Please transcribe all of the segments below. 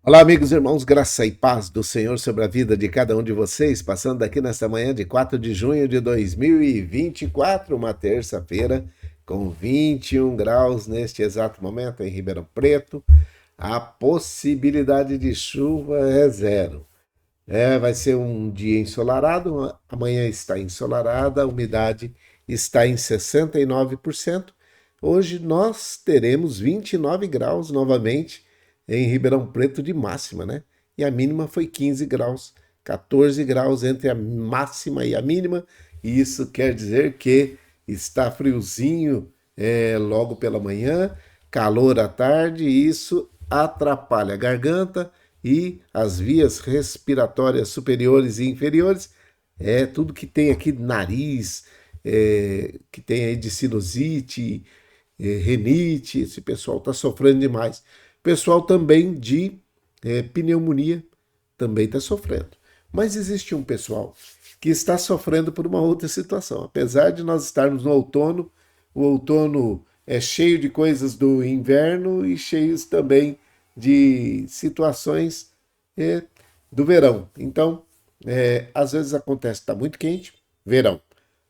Olá, amigos e irmãos, graça e paz do Senhor sobre a vida de cada um de vocês, passando aqui nesta manhã de 4 de junho de 2024, uma terça-feira, com 21 graus neste exato momento em Ribeirão Preto. A possibilidade de chuva é zero. Vai ser um dia ensolarado, amanhã está ensolarada, a umidade está em 69%. Hoje nós teremos 29 graus novamente em Ribeirão Preto de máxima, né? E a mínima foi 15 graus, 14 graus entre a máxima e a mínima, e isso quer dizer que está friozinho logo pela manhã, calor à tarde, e isso atrapalha a garganta e as vias respiratórias superiores e inferiores, tudo que tem aqui nariz, que tem aí de sinusite, renite, esse pessoal está sofrendo demais. Pessoal também de pneumonia também está sofrendo. Mas existe um pessoal que está sofrendo por uma outra situação. Apesar de nós estarmos no outono, o outono é cheio de coisas do inverno e cheios também de situações do verão. Então, às vezes acontece que está muito quente, verão.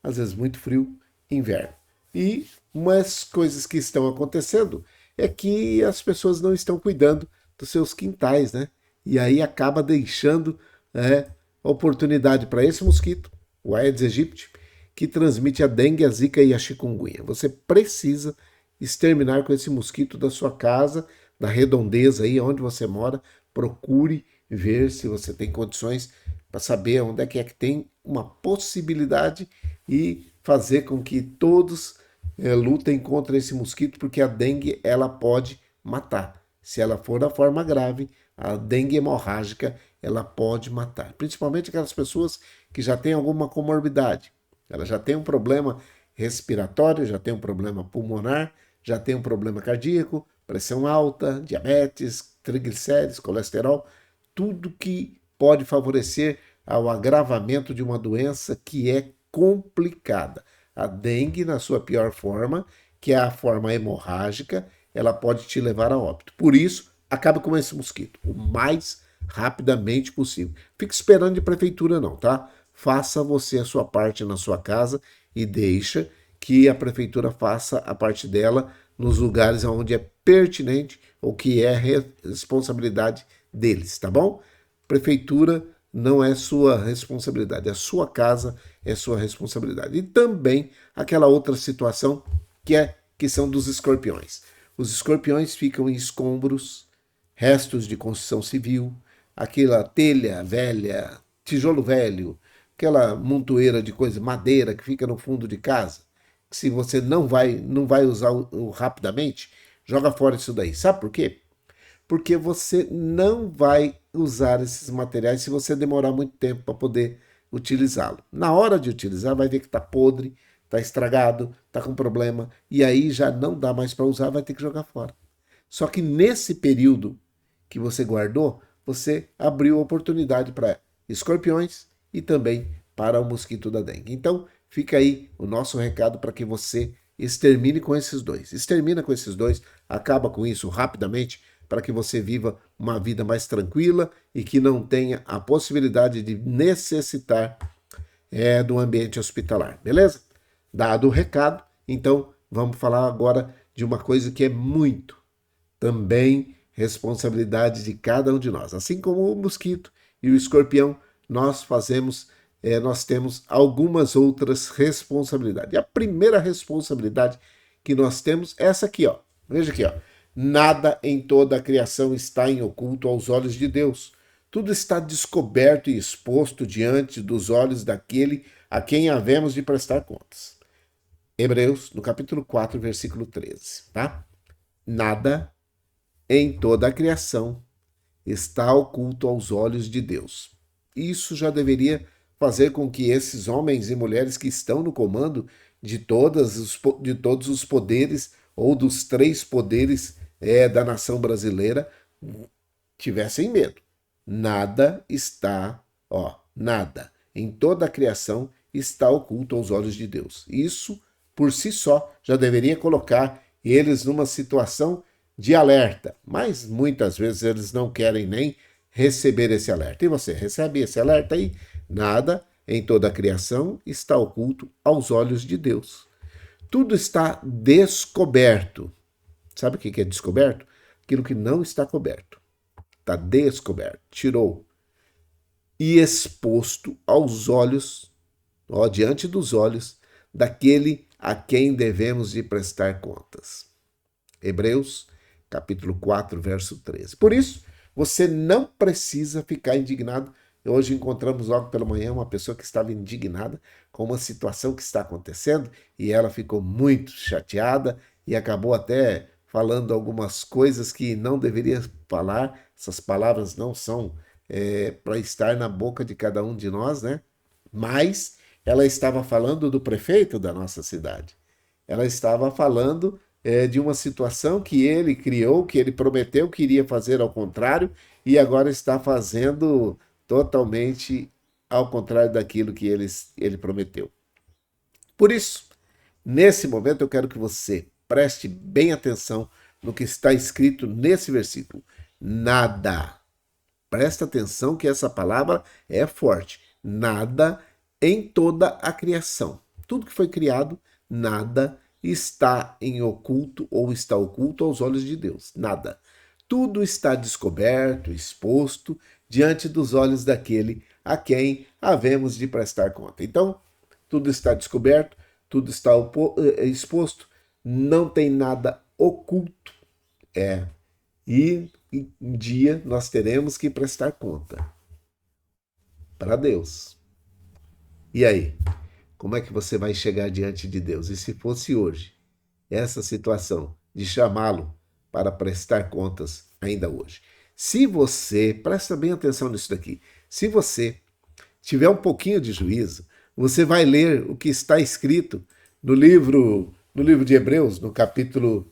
Às vezes muito frio, inverno. E umas coisas que estão acontecendo é que as pessoas não estão cuidando dos seus quintais, né? E aí acaba deixando oportunidade para esse mosquito, o Aedes aegypti, que transmite a dengue, a zika e a chikungunya. Você precisa exterminar com esse mosquito da sua casa, da redondeza aí onde você mora. Procure ver se você tem condições para saber onde é que tem uma possibilidade e fazer com que todos lutem contra esse mosquito, porque a dengue ela pode matar. Se ela for da forma grave, a dengue hemorrágica ela pode matar. Principalmente aquelas pessoas que já têm alguma comorbidade. Ela já tem um problema respiratório, já tem um problema pulmonar, já tem um problema cardíaco, pressão alta, diabetes, triglicéridos, colesterol, tudo que pode favorecer ao agravamento de uma doença que é complicada. A dengue, na sua pior forma, que é a forma hemorrágica, ela pode te levar a óbito. Por isso, acabe com esse mosquito o mais rapidamente possível. Fique esperando de prefeitura não, tá? Faça você a sua parte na sua casa e deixa que a prefeitura faça a parte dela nos lugares onde é pertinente ou que é responsabilidade deles, tá bom? Prefeitura não é sua responsabilidade, a sua casa é sua responsabilidade. E também aquela outra situação que são dos escorpiões. Os escorpiões ficam em escombros, restos de construção civil, aquela telha velha, tijolo velho, aquela montoeira de coisa, madeira que fica no fundo de casa, que se você não vai usar rapidamente, joga fora isso daí. Sabe por quê? Porque você não vai usar esses materiais se você demorar muito tempo para poder utilizá-lo. Na hora de utilizar, vai ver que está podre, está estragado, está com problema, e aí já não dá mais para usar, vai ter que jogar fora. Só que nesse período que você guardou, você abriu oportunidade para escorpiões e também para o mosquito da dengue. Então, fica aí o nosso recado para que você extermine com esses dois. Extermina com esses dois, acaba com isso rapidamente para que você viva uma vida mais tranquila e que não tenha a possibilidade de necessitar do ambiente hospitalar, beleza? Dado o recado, então vamos falar agora de uma coisa que é muito também responsabilidade de cada um de nós. Assim como o mosquito e o escorpião, nós temos algumas outras responsabilidades. E a primeira responsabilidade que nós temos é essa aqui, ó. Veja aqui, ó. Nada em toda a criação está em oculto aos olhos de Deus. Tudo está descoberto e exposto diante dos olhos daquele a quem havemos de prestar contas. Hebreus, no capítulo 4, versículo 13, tá? Nada em toda a criação está oculto aos olhos de Deus. Isso já deveria fazer com que esses homens e mulheres que estão no comando de todos os poderes ou dos três poderes da nação brasileira tivessem medo. Nada está, nada em toda a criação está oculto aos olhos de Deus. Isso, por si só, já deveria colocar eles numa situação de alerta, mas muitas vezes eles não querem nem receber esse alerta. E você recebe esse alerta aí? Nada em toda a criação está oculto aos olhos de Deus. Tudo está descoberto. Sabe o que é descoberto? Aquilo que não está coberto. Está descoberto, tirou. E exposto aos olhos, diante dos olhos, daquele a quem devemos de prestar contas. Hebreus, capítulo 4, verso 13. Por isso, você não precisa ficar indignado. Hoje encontramos logo pela manhã uma pessoa que estava indignada com uma situação que está acontecendo e ela ficou muito chateada e acabou até falando algumas coisas que não deveria falar. Essas palavras não são para estar na boca de cada um de nós, né? Mas ela estava falando do prefeito da nossa cidade. Ela estava falando de uma situação que ele criou, que ele prometeu que iria fazer ao contrário, e agora está fazendo totalmente ao contrário daquilo que ele prometeu. Por isso, nesse momento, eu quero que você preste bem atenção no que está escrito nesse versículo. Nada. Presta atenção que essa palavra é forte. Nada em toda a criação. Tudo que foi criado, nada está em oculto ou está oculto aos olhos de Deus. Nada. Tudo está descoberto, exposto diante dos olhos daquele a quem havemos de prestar conta. Então, tudo está descoberto, tudo está exposto, não tem nada oculto. E um dia nós teremos que prestar conta para Deus. E aí? Como é que você vai chegar diante de Deus? E se fosse hoje, essa situação de chamá-lo para prestar contas ainda hoje? Se você, presta bem atenção nisso daqui, se você tiver um pouquinho de juízo, você vai ler o que está escrito no livro de Hebreus, no capítulo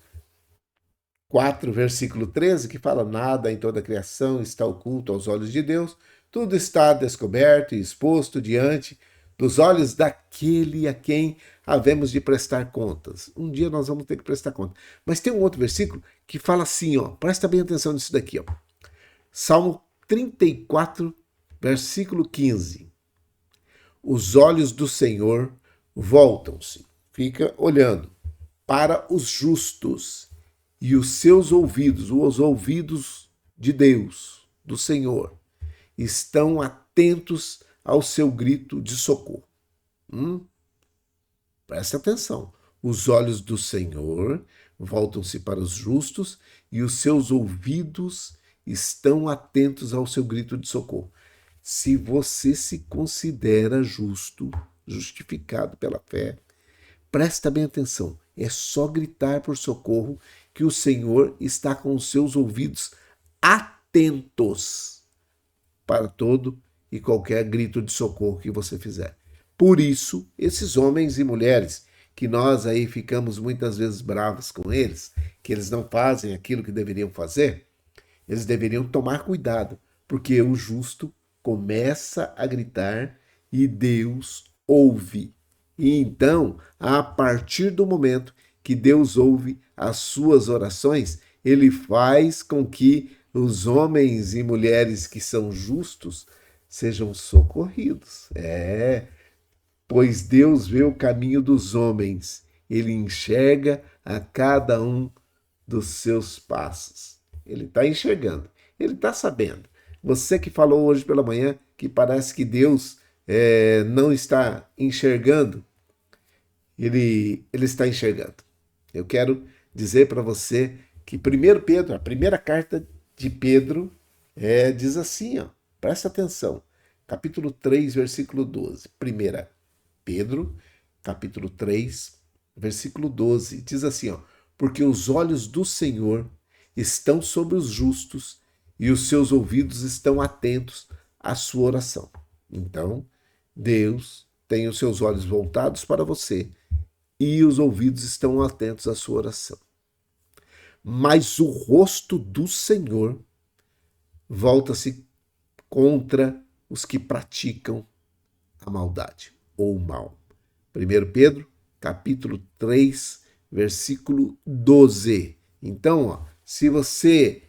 4, versículo 13, que fala: nada em toda a criação está oculto aos olhos de Deus, tudo está descoberto e exposto diante dos olhos daquele a quem havemos de prestar contas. Um dia nós vamos ter que prestar conta. Mas tem um outro versículo que fala assim, presta bem atenção nisso daqui, Salmo 34, versículo 15. Os olhos do Senhor voltam-se, fica olhando para os justos, e os seus ouvidos, os ouvidos de Deus, do Senhor, estão atentos ao seu grito de socorro. Presta atenção. Os olhos do Senhor voltam-se para os justos e os seus ouvidos estão atentos ao seu grito de socorro. Se você se considera justo, justificado pela fé, presta bem atenção. É só gritar por socorro que o Senhor está com os seus ouvidos atentos para todo e qualquer grito de socorro que você fizer. Por isso, esses homens e mulheres que nós aí ficamos muitas vezes bravos com eles, que eles não fazem aquilo que deveriam fazer, eles deveriam tomar cuidado, porque o justo começa a gritar e Deus ouve. E então, a partir do momento que Deus ouve as suas orações, ele faz com que os homens e mulheres que são justos sejam socorridos. Pois Deus vê o caminho dos homens, ele enxerga a cada um dos seus passos. Ele está enxergando, ele está sabendo. Você que falou hoje pela manhã que parece que Deus não está enxergando, ele está enxergando. Eu quero dizer para você que 1 Pedro, a primeira carta de Pedro, diz assim, presta atenção, capítulo 3, versículo 12. 1 Pedro, capítulo 3, versículo 12, diz assim, porque os olhos do Senhor estão sobre os justos e os seus ouvidos estão atentos à sua oração. Então, Deus tem os seus olhos voltados para você e os ouvidos estão atentos à sua oração. Mas o rosto do Senhor volta-se contra os que praticam a maldade ou o mal. 1 Pedro, capítulo 3, versículo 12. Então, se você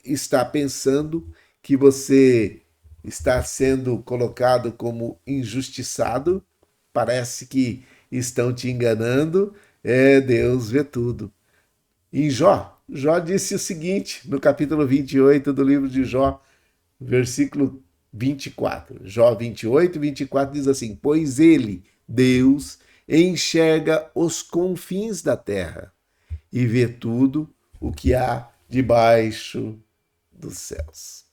está pensando que você está sendo colocado como injustiçado, parece que estão te enganando, Deus vê tudo. Em Jó disse o seguinte, no capítulo 28 do livro de Jó, versículo 24. Jó 28, 24 diz assim: Pois ele, Deus, enxerga os confins da terra e vê tudo o que há debaixo dos céus.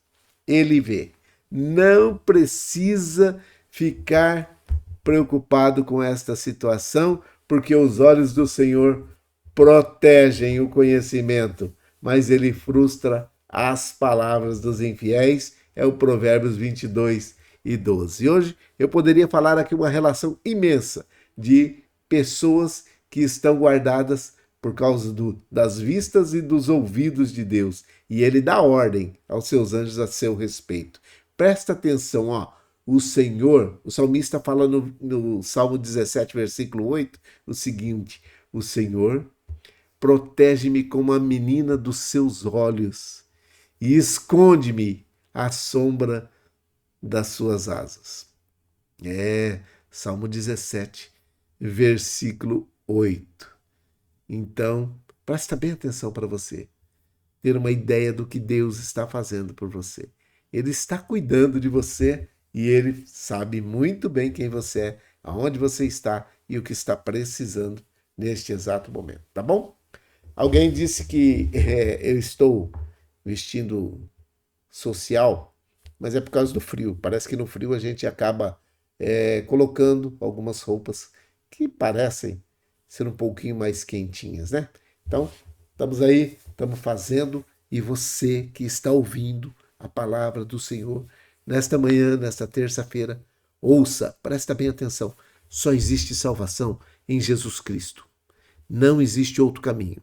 Ele vê. Não precisa ficar preocupado com esta situação, porque os olhos do Senhor protegem o conhecimento, mas ele frustra as palavras dos infiéis. É o Provérbios 22 e 12. E hoje eu poderia falar aqui uma relação imensa de pessoas que estão guardadas por causa das vistas e dos ouvidos de Deus. E ele dá ordem aos seus anjos a seu respeito. Presta atenção, ó. O Senhor, o salmista fala no Salmo 17, versículo 8, o seguinte: o Senhor protege-me como a menina dos seus olhos e esconde-me à sombra das suas asas. Salmo 17, versículo 8. Então, presta bem atenção para você ter uma ideia do que Deus está fazendo por você. Ele está cuidando de você e ele sabe muito bem quem você é, aonde você está e o que está precisando neste exato momento, tá bom? Alguém disse que eu estou vestindo social, mas é por causa do frio. Parece que no frio a gente acaba colocando algumas roupas que parecem ser um pouquinho mais quentinhas, né? Então, estamos aí, estamos fazendo, e você que está ouvindo a palavra do Senhor nesta manhã, nesta terça-feira, ouça, presta bem atenção. Só existe salvação em Jesus Cristo. Não existe outro caminho.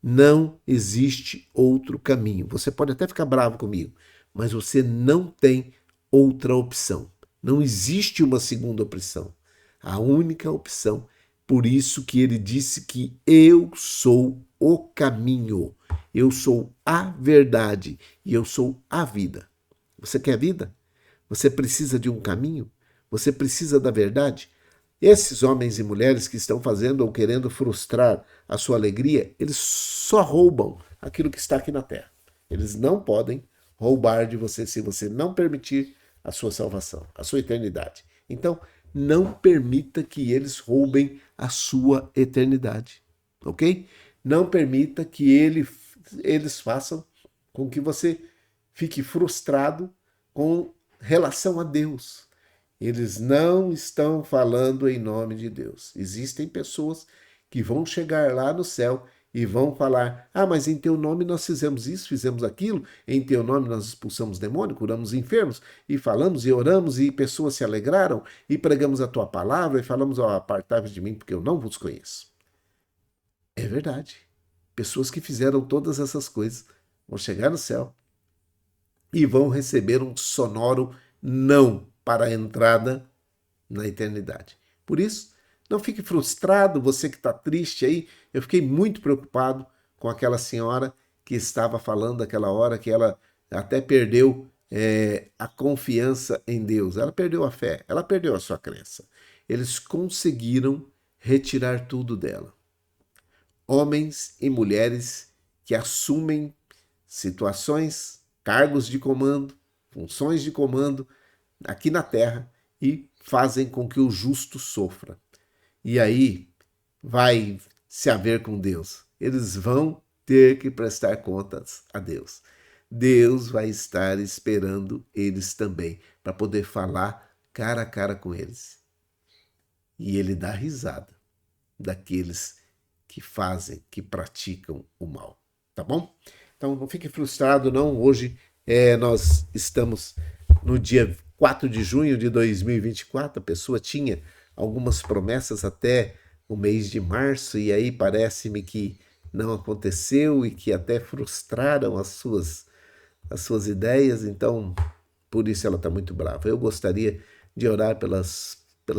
Não existe outro caminho. Você pode até ficar bravo comigo, mas você não tem outra opção. Não existe uma segunda opção. A única opção. Por isso que ele disse que eu sou o caminho, eu sou a verdade e eu sou a vida. Você quer vida? Você precisa de um caminho? Você precisa da verdade? Esses homens e mulheres que estão fazendo ou querendo frustrar a sua alegria, eles só roubam aquilo que está aqui na terra. Eles não podem roubar de você se você não permitir a sua salvação, a sua eternidade. Então, não permita que eles roubem a sua eternidade, ok? Não permita que eles façam com que você fique frustrado com relação a Deus. Eles não estão falando em nome de Deus. Existem pessoas que vão chegar lá no céu e vão falar: ah, mas em teu nome nós fizemos isso, fizemos aquilo, em teu nome nós expulsamos demônio, curamos enfermos, e falamos e oramos, e pessoas se alegraram, e pregamos a tua palavra, e falamos: ó, apartai-vos de mim, porque eu não vos conheço. É verdade. Pessoas que fizeram todas essas coisas vão chegar no céu e vão receber um sonoro não para a entrada na eternidade. Por isso, não fique frustrado, você que está triste aí. Eu fiquei muito preocupado com aquela senhora que estava falando aquela hora que ela até perdeu a confiança em Deus. Ela perdeu a fé, ela perdeu a sua crença. Eles conseguiram retirar tudo dela. Homens e mulheres que assumem situações, cargos de comando, funções de comando aqui na terra e fazem com que o justo sofra. E aí vai se haver com Deus. Eles vão ter que prestar contas a Deus. Deus vai estar esperando eles também para poder falar cara a cara com eles. E ele dá risada daqueles que fazem, que praticam o mal. Tá bom? Então não fique frustrado, não. Hoje nós estamos no dia 4 de junho de 2024. A pessoa tinha algumas promessas até o mês de março e aí parece-me que não aconteceu e que até frustraram as suas ideias. Então, por isso ela está muito brava. Eu gostaria de orar pela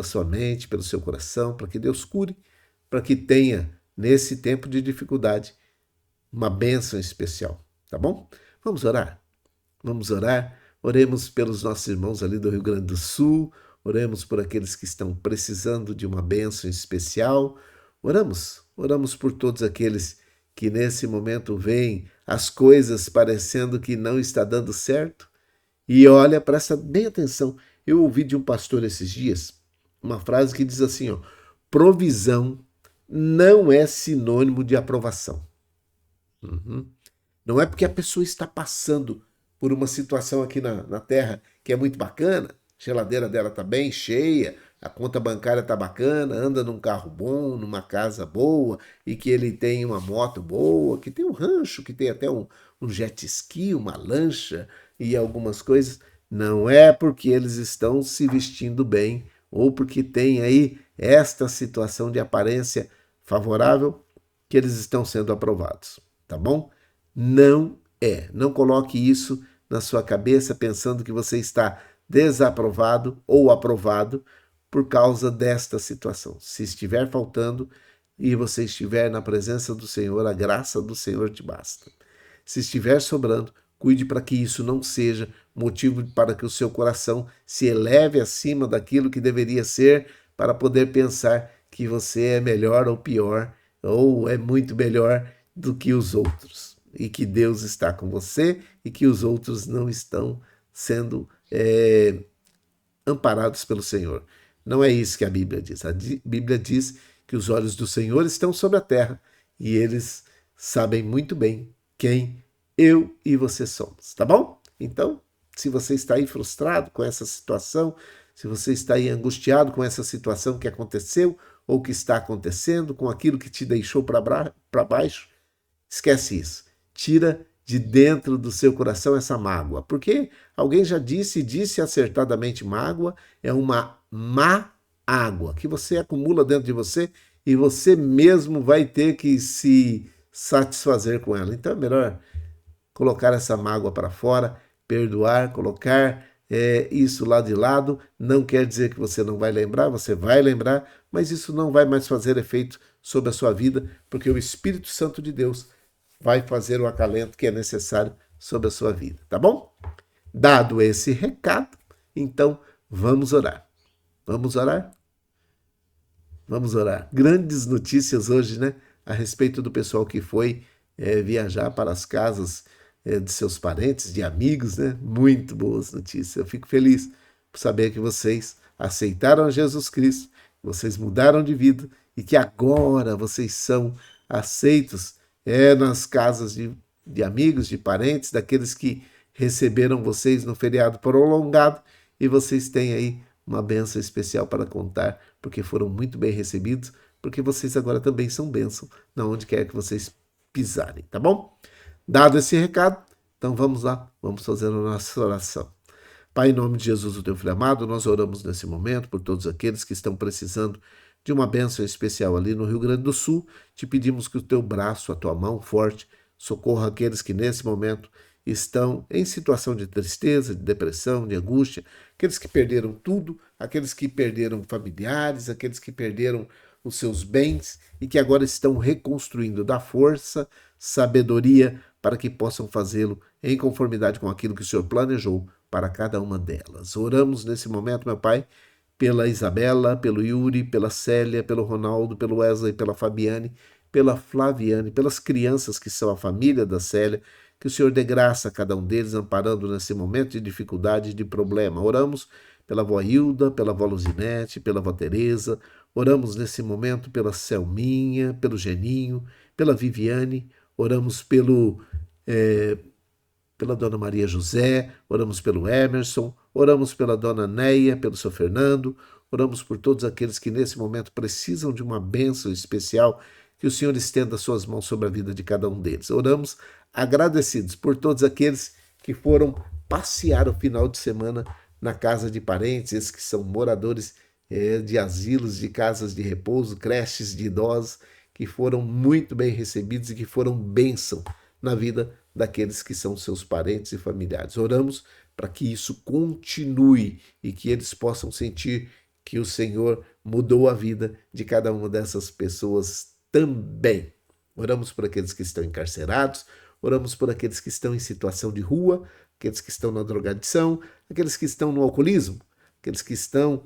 sua mente, pelo seu coração, para que Deus cure, para que tenha, nesse tempo de dificuldade, uma bênção especial, tá bom? Vamos orar? Vamos orar? Oremos pelos nossos irmãos ali do Rio Grande do Sul, oremos por aqueles que estão precisando de uma bênção especial. Oramos por todos aqueles que nesse momento veem as coisas parecendo que não está dando certo. E olha, presta bem atenção. Eu ouvi de um pastor esses dias uma frase que diz assim, ó: provisão não é sinônimo de aprovação. Não é porque a pessoa está passando por uma situação aqui na Terra que é muito bacana, a geladeira dela está bem cheia, a conta bancária está bacana, anda num carro bom, numa casa boa, e que ele tem uma moto boa, que tem um rancho, que tem até um jet ski, uma lancha e algumas coisas. Não é porque eles estão se vestindo bem ou porque tem aí esta situação de aparência favorável que eles estão sendo aprovados, tá bom? Não é. Não coloque isso na sua cabeça pensando que você está desaprovado ou aprovado por causa desta situação. Se estiver faltando e você estiver na presença do Senhor, a graça do Senhor te basta. Se estiver sobrando, cuide para que isso não seja motivo para que o seu coração se eleve acima daquilo que deveria ser, para poder pensar que você é melhor ou pior, ou é muito melhor do que os outros. E que Deus está com você e que os outros não estão sendo amparados pelo Senhor. Não é isso que a Bíblia diz. A Bíblia diz que os olhos do Senhor estão sobre a terra e eles sabem muito bem quem eu e você somos, tá bom? Então, se você está aí frustrado com essa situação, se você está aí angustiado com essa situação que aconteceu ou que está acontecendo, com aquilo que te deixou para baixo, esquece isso. Tira de dentro do seu coração essa mágoa. Porque alguém já disse acertadamente, mágoa é uma má água que você acumula dentro de você e você mesmo vai ter que se satisfazer com ela. Então é melhor colocar essa mágoa para fora, perdoar, colocar isso lá de lado. Não quer dizer que você não vai lembrar, você vai lembrar, mas isso não vai mais fazer efeito sobre a sua vida, porque o Espírito Santo de Deus vai fazer o acalento que é necessário sobre a sua vida, tá bom? Dado esse recado, então vamos orar. Vamos orar? Vamos orar. Grandes notícias hoje, né? A respeito do pessoal que foi viajar para as casas de seus parentes, de amigos, né? Muito boas notícias. Eu fico feliz por saber que vocês aceitaram Jesus Cristo, vocês mudaram de vida e que agora vocês são aceitos nas casas de amigos, de parentes, daqueles que receberam vocês no feriado prolongado e vocês têm aí uma bênção especial para contar, porque foram muito bem recebidos, porque vocês agora também são bênção, na onde quer que vocês pisarem, tá bom? Dado esse recado, então vamos lá, vamos fazer a nossa oração. Pai, em nome de Jesus, o teu filho amado, nós oramos nesse momento por todos aqueles que estão precisando de uma bênção especial ali no Rio Grande do Sul. Te pedimos que o teu braço, a tua mão forte, socorra aqueles que nesse momento estão em situação de tristeza, de depressão, de angústia, aqueles que perderam tudo, aqueles que perderam familiares, aqueles que perderam os seus bens e que agora estão reconstruindo. Dá força, sabedoria para que possam fazê-lo em conformidade com aquilo que o Senhor planejou para cada uma delas. Oramos nesse momento, meu Pai, pela Isabela, pelo Yuri, pela Célia, pelo Ronaldo, pelo Wesley, pela Fabiane, pela Flaviane, pelas crianças que são a família da Célia, que o Senhor dê graça a cada um deles, amparando nesse momento de dificuldade e de problema. Oramos pela avó Hilda, pela avó Luzinete, pela avó Tereza. Oramos nesse momento pela Selminha, pelo Geninho, pela Viviane. Oramos pela dona Maria José, oramos pelo Emerson, oramos pela dona Neia, pelo seu Fernando, oramos por todos aqueles que nesse momento precisam de uma bênção especial, que o Senhor estenda suas mãos sobre a vida de cada um deles. Oramos agradecidos por todos aqueles que foram passear o final de semana na casa de parentes, esses que são moradores de asilos, de casas de repouso, creches de idosos, que foram muito bem recebidos e que foram bênção na vida daqueles que são seus parentes e familiares. Oramos para que isso continue e que eles possam sentir que o Senhor mudou a vida de cada uma dessas pessoas também. Oramos por aqueles que estão encarcerados, oramos por aqueles que estão em situação de rua, aqueles que estão na drogadição, aqueles que estão no alcoolismo, aqueles que estão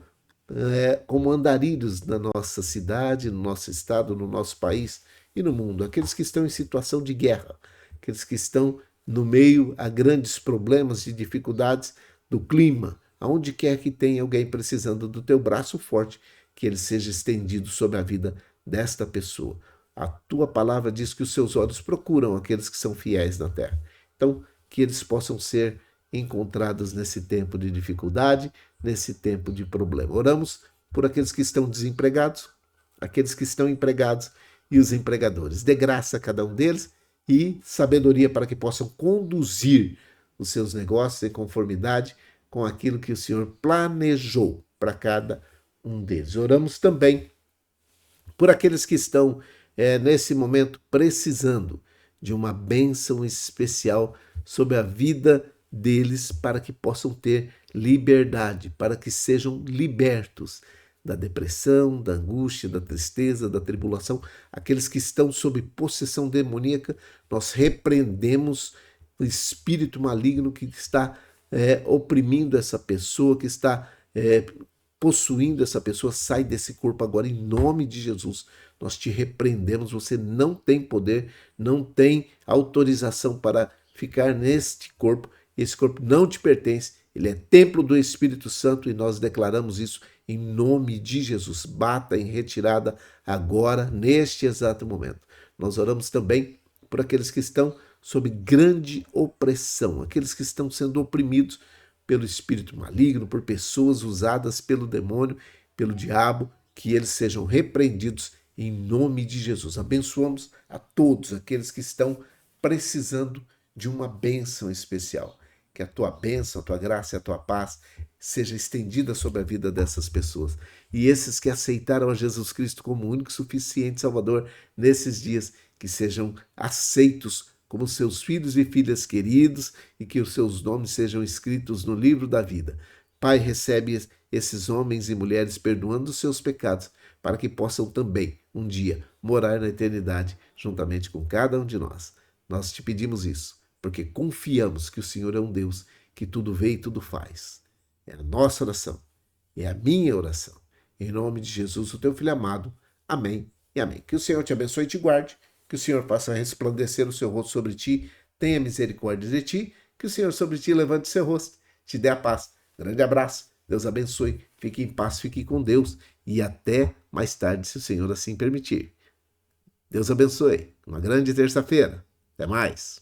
como andarilhos na nossa cidade, no nosso estado, no nosso país e no mundo, aqueles que estão em situação de guerra, aqueles que estão no meio a grandes problemas e dificuldades do clima, aonde quer que tenha alguém precisando do teu braço forte, que ele seja estendido sobre a vida desta pessoa. A tua palavra diz que os seus olhos procuram aqueles que são fiéis na terra. Então, que eles possam ser encontrados nesse tempo de dificuldade, nesse tempo de problema. Oramos por aqueles que estão desempregados, aqueles que estão empregados e os empregadores. Dê graça a cada um deles e sabedoria para que possam conduzir os seus negócios em conformidade com aquilo que o Senhor planejou para cada um deles. Oramos também por aqueles que estão nesse momento precisando de uma bênção especial sobre a vida deles para que possam ter liberdade, para que sejam libertos da depressão, da angústia, da tristeza, da tribulação. Aqueles que estão sob possessão demoníaca, nós repreendemos o espírito maligno que está oprimindo essa pessoa, que está possuindo essa pessoa. Sai desse corpo agora em nome de Jesus. Nós te repreendemos, você não tem poder, não tem autorização para ficar neste corpo. Esse corpo não te pertence, ele é templo do Espírito Santo e nós declaramos isso em nome de Jesus. Bata em retirada agora, neste exato momento. Nós oramos também por aqueles que estão sob grande opressão, aqueles que estão sendo oprimidos pelo espírito maligno, por pessoas usadas pelo demônio, pelo diabo, que eles sejam repreendidos em nome de Jesus. Abençoamos a todos aqueles que estão precisando de uma bênção especial. Que a tua bênção, a tua graça e a tua paz seja estendida sobre a vida dessas pessoas. E esses que aceitaram a Jesus Cristo como único e suficiente Salvador nesses dias, que sejam aceitos como seus filhos e filhas queridos e que os seus nomes sejam escritos no livro da vida. Pai, recebe esses homens e mulheres perdoando os seus pecados, para que possam também, um dia, morar na eternidade juntamente com cada um de nós. Nós te pedimos isso, porque confiamos que o Senhor é um Deus que tudo vê e tudo faz. É a nossa oração, é a minha oração. Em nome de Jesus, o teu Filho amado. Amém e amém. Que o Senhor te abençoe e te guarde, que o Senhor faça resplandecer o seu rosto sobre ti, tenha misericórdia de ti, que o Senhor sobre ti levante seu rosto, te dê a paz. Grande abraço, Deus abençoe, fique em paz, fique com Deus e até mais tarde, se o Senhor assim permitir. Deus abençoe. Uma grande terça-feira. Até mais.